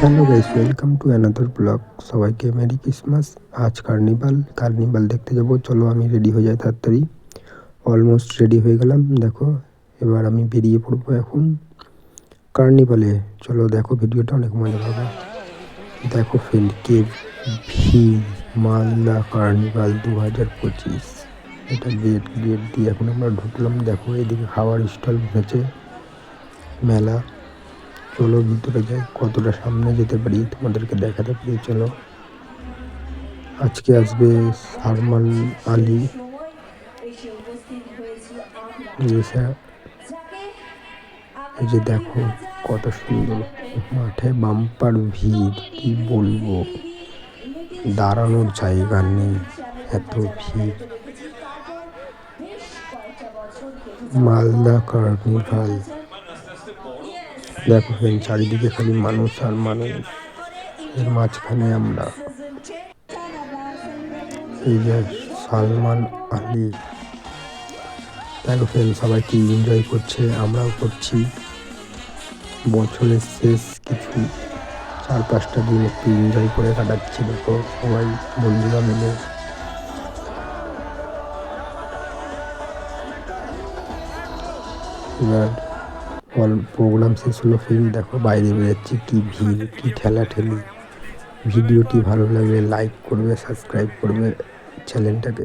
Hello guys, welcome to another blog. সবাইকে merry Christmas. আজ carnival দেখতে যাব। চলো আমি রেডি হয়ে যাই তাড়াতাড়ি। অলমোস্ট রেডি হয়ে গেলাম। দেখো, এবার আমি বেরিয়ে পড়বো এখন কার্নিভালে। চলো দেখো, ভিডিওটা অনেক মজা পাবে। দেখো ফ্রেন্ড, কে ভিড়! মালদা কার্নিভাল 2025। এটা গেট দিয়ে এখন আমরা ঢুকলাম। দেখো এদিকে খাওয়ার স্টল বসেছে, মেলা। চলো ভিতরে যাই, কতটা সামনে যেতে পারি তোমাদেরকে দেখাতে পারি। চলো, আজকে আসবে সালমান আলী। এই যে দেখো কত সুন্দর, মাঠে বাম্পার ভিড়, কি বলবো, দাঁড়ানোর জায়গা নেই, এত ভিড়। মালদা কার্নিভাল দেখো ফ্রেন্ড, চারিদিকে খালি মানুষ আর মানুষ, এর মাঝখানে আমরা। এই যে সালমান আলী। দেখো ফ্রেন্ড, সবাই কি এনজয় করছে, আমরাও করছি। বছরের শেষ কিছু 4-5টা দিন একটু এনজয় করে কাটাচ্ছি। দেখো সবাই বন্ধুরা মিলে। এবার প্রোগ্রাম শেষ হলো ফ্রেন্ড, দেখো বাইরে বেরোচ্ছি, কি ভিড়, কি ঠেলাঠেলি। ভিডিওটি ভালো লাগলে লাইক করবে, সাবস্ক্রাইব করবে চ্যানেলটাকে।